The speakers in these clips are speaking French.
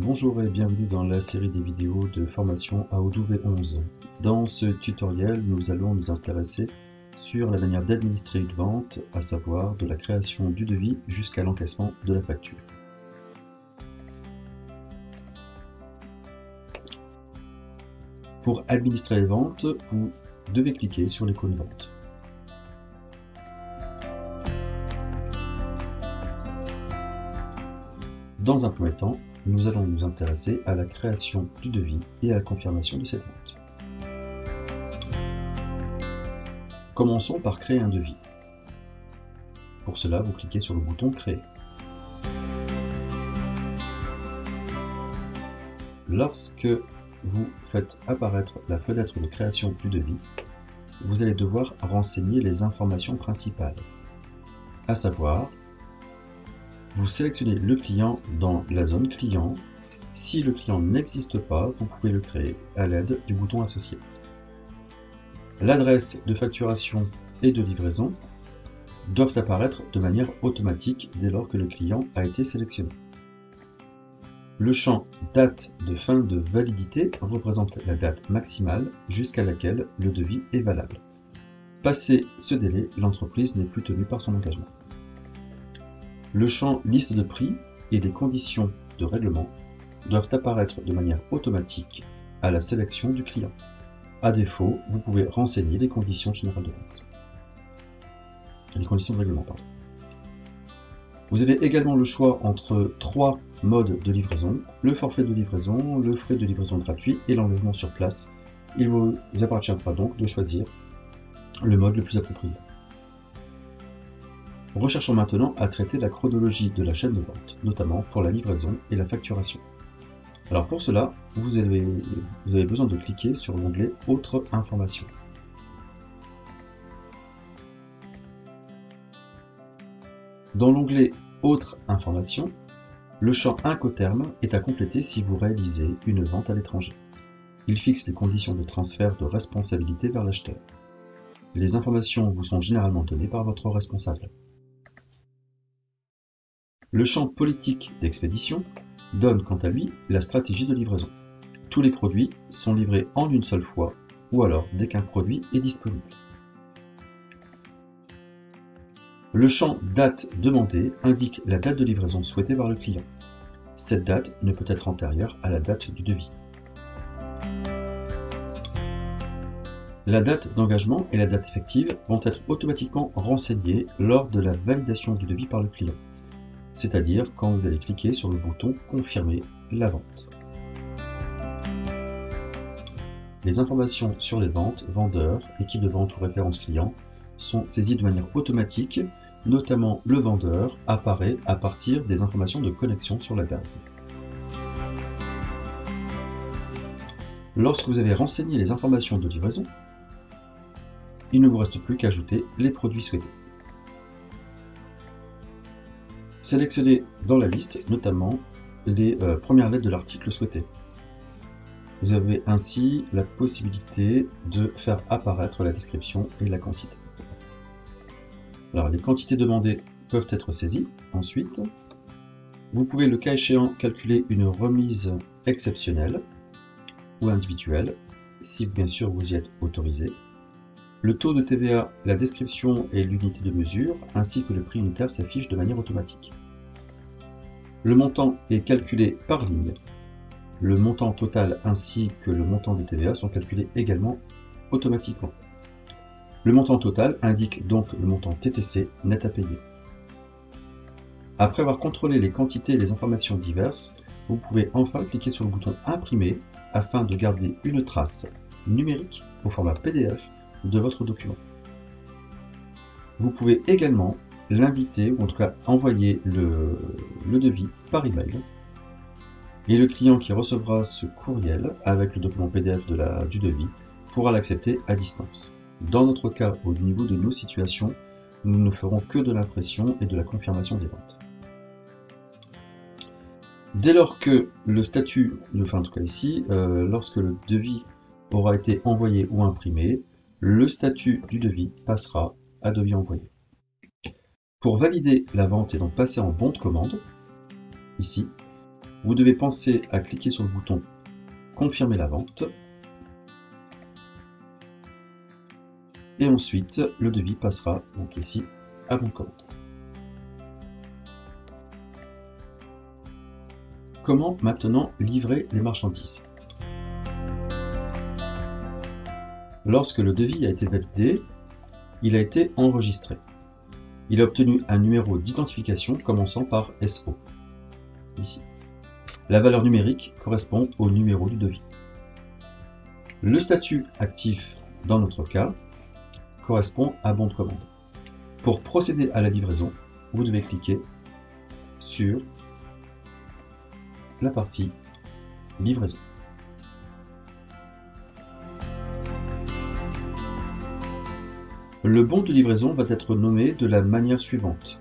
Bonjour et bienvenue dans la série des vidéos de formation à Odoo V11. Dans ce tutoriel, nous allons nous intéresser sur la manière d'administrer une vente, à savoir de la création du devis jusqu'à l'encaissement de la facture. Pour administrer les ventes, vous devez cliquer sur l'icône vente. Dans un premier temps, nous allons nous intéresser à la création du devis et à la confirmation de cette vente. Commençons par créer un devis. Pour cela, vous cliquez sur le bouton Créer. Lorsque vous faites apparaître la fenêtre de création du devis, vous allez devoir renseigner les informations principales, à savoir vous sélectionnez le client dans la zone client. Si le client n'existe pas, vous pouvez le créer à l'aide du bouton associé. L'adresse de facturation et de livraison doivent apparaître de manière automatique dès lors que le client a été sélectionné. Le champ date de fin de validité représente la date maximale jusqu'à laquelle le devis est valable. Passé ce délai, l'entreprise n'est plus tenue par son engagement. Le champ liste de prix et les conditions de règlement doivent apparaître de manière automatique à la sélection du client. À défaut, vous pouvez renseigner les conditions générales de vente. Les conditions de règlement, pardon. Vous avez également le choix entre trois modes de livraison: le forfait de livraison, le frais de livraison gratuit et l'enlèvement sur place. Il vous appartiendra donc de choisir le mode le plus approprié. Recherchons maintenant à traiter la chronologie de la chaîne de vente, notamment pour la livraison et la facturation. Alors pour cela, vous avez besoin de cliquer sur l'onglet Autres informations. Dans l'onglet Autres informations, le champ Incoterm est à compléter si vous réalisez une vente à l'étranger. Il fixe les conditions de transfert de responsabilité vers l'acheteur. Les informations vous sont généralement données par votre responsable. Le champ politique d'expédition donne quant à lui la stratégie de livraison. Tous les produits sont livrés en une seule fois ou alors dès qu'un produit est disponible. Le champ date demandée indique la date de livraison souhaitée par le client. Cette date ne peut être antérieure à la date du devis. La date d'engagement et la date effective vont être automatiquement renseignées lors de la validation du devis par le client, c'est-à-dire quand vous allez cliquer sur le bouton Confirmer la vente. Les informations sur les ventes, vendeurs, équipe de vente ou référence client sont saisies de manière automatique, notamment le vendeur apparaît à partir des informations de connexion sur la base. Lorsque vous avez renseigné les informations de livraison, il ne vous reste plus qu'à ajouter les produits souhaités. Sélectionnez dans la liste notamment les premières lettres de l'article souhaité. Vous avez ainsi la possibilité de faire apparaître la description et la quantité. Alors, les quantités demandées peuvent être saisies. Ensuite, vous pouvez, le cas échéant, calculer une remise exceptionnelle ou individuelle, si bien sûr vous y êtes autorisé. Le taux de TVA, la description et l'unité de mesure, ainsi que le prix unitaire s'affichent de manière automatique. Le montant est calculé par ligne. Le montant total ainsi que le montant de TVA sont calculés également automatiquement. Le montant total indique donc le montant TTC net à payer. Après avoir contrôlé les quantités et les informations diverses, vous pouvez enfin cliquer sur le bouton Imprimer afin de garder une trace numérique au format PDF de votre document. Vous pouvez également l'inviter, ou en tout cas envoyer le devis par email, et le client qui recevra ce courriel avec le document PDF du devis pourra l'accepter à distance. Dans notre cas, au niveau de nos situations, nous ne ferons que de l'impression et de la confirmation des ventes. Dès lors que le statut, enfin en tout cas ici, lorsque le devis aura été envoyé ou imprimé, le statut du devis passera à devis envoyé. Pour valider la vente et donc passer en bon de commande, ici, Vous devez penser à cliquer sur le bouton confirmer la vente. Et ensuite, le devis passera donc ici à bon de commande. Comment maintenant livrer les marchandises? Lorsque le devis a été validé, il a été enregistré. Il a obtenu un numéro d'identification commençant par SO. Ici. La valeur numérique correspond au numéro du devis. Le statut actif, dans notre cas, correspond à bon de commande. Pour procéder à la livraison, vous devez cliquer sur la partie livraison. Le bon de livraison va être nommé de la manière suivante: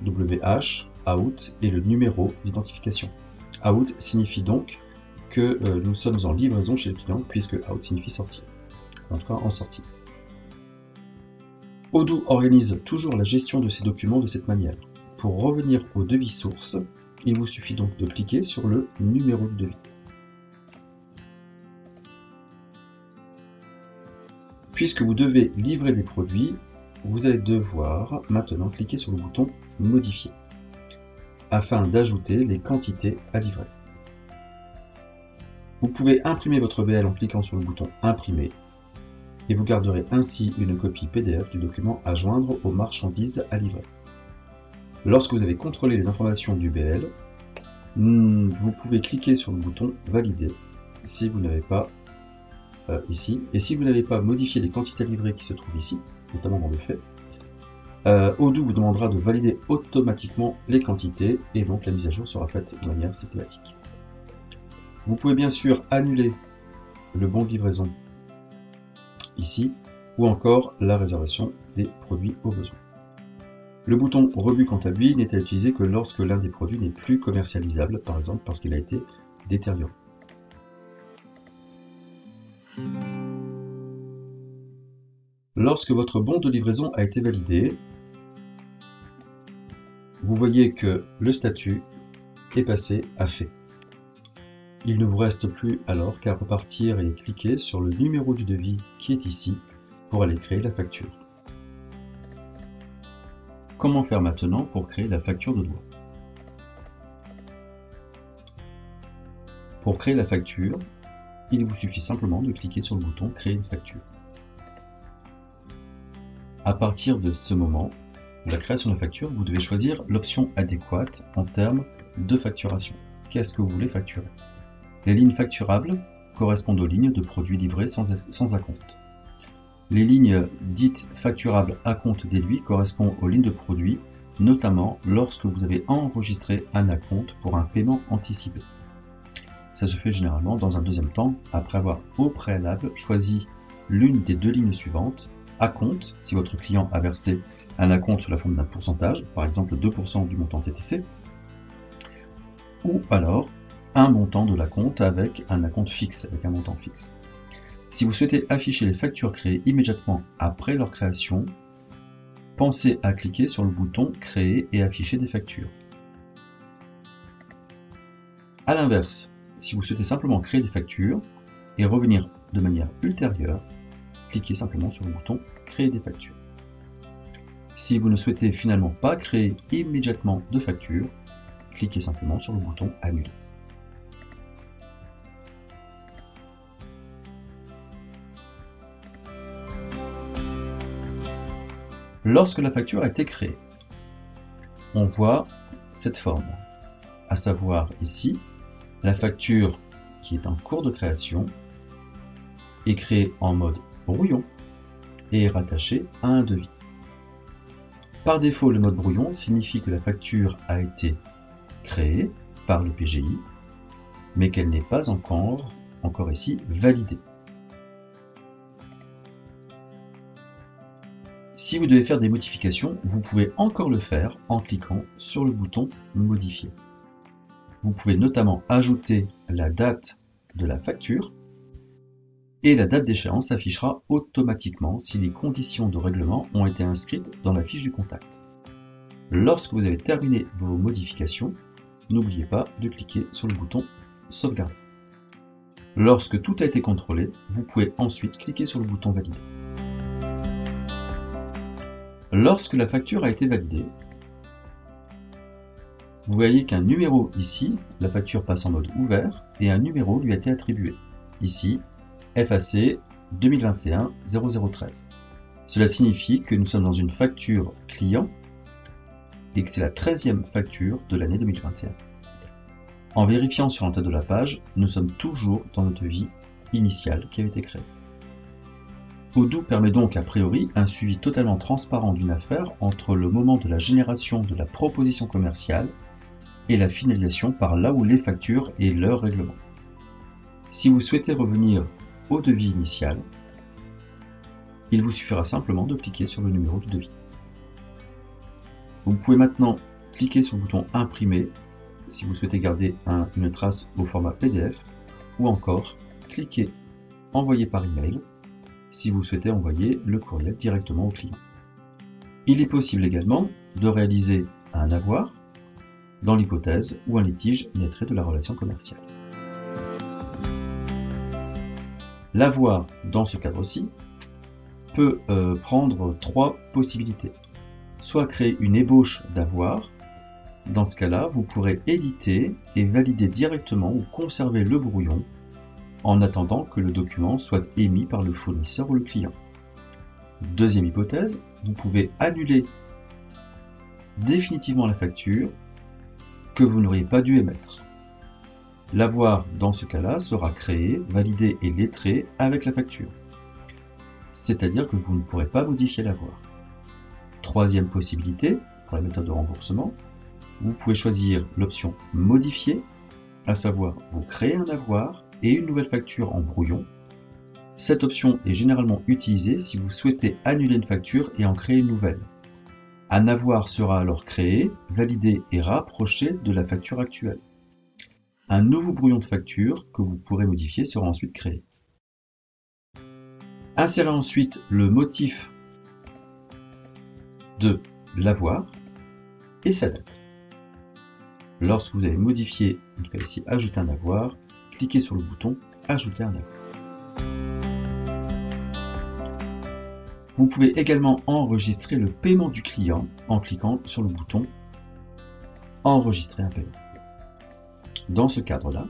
WH, out et le numéro d'identification. Out signifie donc que nous sommes en livraison chez le client, puisque out signifie sortir, en tout cas en sortie. Odoo organise toujours la gestion de ces documents de cette manière. Pour revenir au devis source, il vous suffit donc de cliquer sur le numéro du devis. Puisque vous devez livrer des produits, vous allez devoir maintenant cliquer sur le bouton modifier afin d'ajouter les quantités à livrer. Vous pouvez imprimer votre BL en cliquant sur le bouton imprimer et vous garderez ainsi une copie PDF du document à joindre aux marchandises à livrer. Lorsque vous avez contrôlé les informations du BL, vous pouvez cliquer sur le bouton valider si vous n'avez pas ici, et si vous n'avez pas modifié les quantités livrées qui se trouvent ici, notamment dans le fait, Odoo vous demandera de valider automatiquement les quantités et donc la mise à jour sera faite de manière systématique. Vous pouvez bien sûr annuler le bon de livraison ici ou encore la réservation des produits au besoin. Le bouton rebut quant à lui n'est à utiliser que lorsque l'un des produits n'est plus commercialisable, par exemple parce qu'il a été détérioré. Lorsque votre bon de livraison a été validé, vous voyez que le statut est passé à fait. Il ne vous reste plus alors qu'à repartir et cliquer sur le numéro du devis qui est ici pour aller créer la facture. Comment faire maintenant pour créer la facture de douane? Pour créer la facture, il vous suffit simplement de cliquer sur le bouton créer une facture. À partir de ce moment, de la création de la facture, vous devez choisir l'option adéquate en termes de facturation. Qu'est-ce que vous voulez facturer? Les lignes facturables correspondent aux lignes de produits livrés sans acompte. Les lignes dites facturables à compte déduit correspondent aux lignes de produits, notamment lorsque vous avez enregistré un acompte pour un paiement anticipé. Ça se fait généralement dans un deuxième temps, après avoir au préalable choisi l'une des deux lignes suivantes: acompte, si votre client a versé un acompte sous la forme d'un pourcentage, par exemple 2% du montant TTC, ou alors un montant de l'acompte avec un acompte fixe, avec un montant fixe. Si vous souhaitez afficher les factures créées immédiatement après leur création, pensez à cliquer sur le bouton créer et afficher des factures. A l'inverse, si vous souhaitez simplement créer des factures et revenir de manière ultérieure, cliquez simplement sur le bouton créer des factures. Si vous ne souhaitez finalement pas créer immédiatement de facture, cliquez simplement sur le bouton annuler. Lorsque la facture a été créée, on voit cette forme, à savoir ici, la facture qui est en cours de création est créée en mode brouillon et est rattachée à un devis. Par défaut, le mode brouillon signifie que la facture a été créée par le PGI, mais qu'elle n'est pas encore ici validée. Si vous devez faire des modifications, vous pouvez encore le faire en cliquant sur le bouton modifier. Vous pouvez notamment ajouter la date de la facture et la date d'échéance s'affichera automatiquement si les conditions de règlement ont été inscrites dans la fiche du contact. Lorsque vous avez terminé vos modifications, n'oubliez pas de cliquer sur le bouton sauvegarder. Lorsque tout a été contrôlé, vous pouvez ensuite cliquer sur le bouton valider. Lorsque la facture a été validée, vous voyez qu'un numéro ici, la facture passe en mode ouvert, et un numéro lui a été attribué. Ici, FAC 2021-0013. Cela signifie que nous sommes dans une facture client et que c'est la 13e facture de l'année 2021. En vérifiant sur l'entête de la page, nous sommes toujours dans notre devis initial qui avait été créé. Odoo permet donc a priori un suivi totalement transparent d'une affaire entre le moment de la génération de la proposition commerciale et la finalisation par là où les factures et leur règlement. Si vous souhaitez revenir au devis initial, il vous suffira simplement de cliquer sur le numéro du devis. Vous pouvez maintenant cliquer sur le bouton imprimer si vous souhaitez garder une trace au format PDF, ou encore cliquer envoyer par email si vous souhaitez envoyer le courriel directement au client. Il est possible également de réaliser un avoir dans l'hypothèse où un litige naîtrait de la relation commerciale. L'avoir dans ce cadre-ci peut prendre trois possibilités. Soit créer une ébauche d'avoir. Dans ce cas-là, vous pourrez éditer et valider directement ou conserver le brouillon en attendant que le document soit émis par le fournisseur ou le client. Deuxième hypothèse, vous pouvez annuler définitivement la facture que vous n'auriez pas dû émettre. L'avoir dans ce cas-là sera créé, validé et lettré avec la facture. C'est-à-dire que vous ne pourrez pas modifier l'avoir. Troisième possibilité, pour la méthode de remboursement, vous pouvez choisir l'option modifier, à savoir vous créez un avoir et une nouvelle facture en brouillon. Cette option est généralement utilisée si vous souhaitez annuler une facture et en créer une nouvelle. Un avoir sera alors créé, validé et rapproché de la facture actuelle. Un nouveau brouillon de facture que vous pourrez modifier sera ensuite créé. Insérez ensuite le motif de l'avoir et sa date. Lorsque vous avez modifié, en tout cas ici, ajouter un avoir, cliquez sur le bouton ajouter un avoir. Vous pouvez également enregistrer le paiement du client en cliquant sur le bouton enregistrer un paiement. Dans ce cadre-là,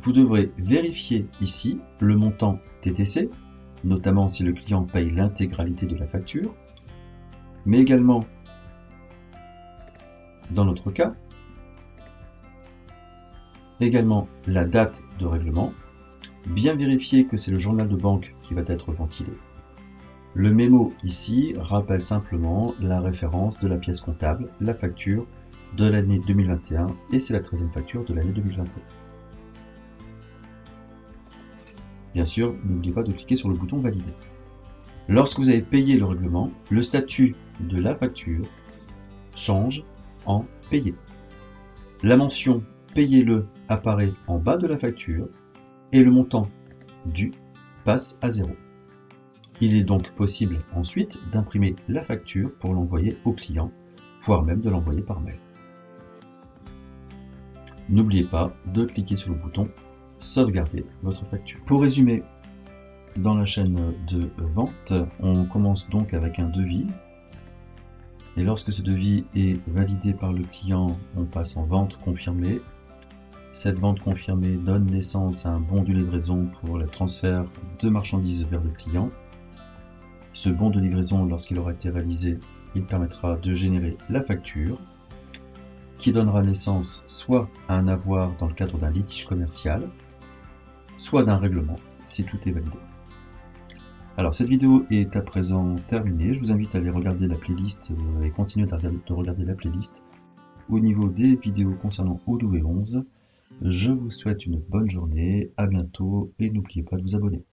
vous devrez vérifier ici le montant TTC, notamment si le client paye l'intégralité de la facture, mais également, dans notre cas, également la date de règlement, bien vérifier que c'est le journal de banque qui va être ventilé. Le mémo ici rappelle simplement la référence de la pièce comptable, la facture de l'année 2021 et c'est la 13e facture de l'année 2021. Bien sûr, n'oubliez pas de cliquer sur le bouton valider. Lorsque vous avez payé le règlement, le statut de la facture change en payé. La mention payez-le apparaît en bas de la facture et le montant dû passe à 0. Il est donc possible ensuite d'imprimer la facture pour l'envoyer au client, voire même de l'envoyer par mail. N'oubliez pas de cliquer sur le bouton sauvegarder votre facture. Pour résumer, dans la chaîne de vente, on commence donc avec un devis. Et lorsque ce devis est validé par le client, on passe en vente confirmée. Cette vente confirmée donne naissance à un bon de livraison pour le transfert de marchandises vers le client. Ce bon de livraison, lorsqu'il aura été réalisé, il permettra de générer la facture, qui donnera naissance soit à un avoir dans le cadre d'un litige commercial, soit d'un règlement, si tout est validé. Alors cette vidéo est à présent terminée, je vous invite à aller regarder la playlist et continuer de regarder la playlist au niveau des vidéos concernant Odoo V11. Je vous souhaite une bonne journée, à bientôt et n'oubliez pas de vous abonner.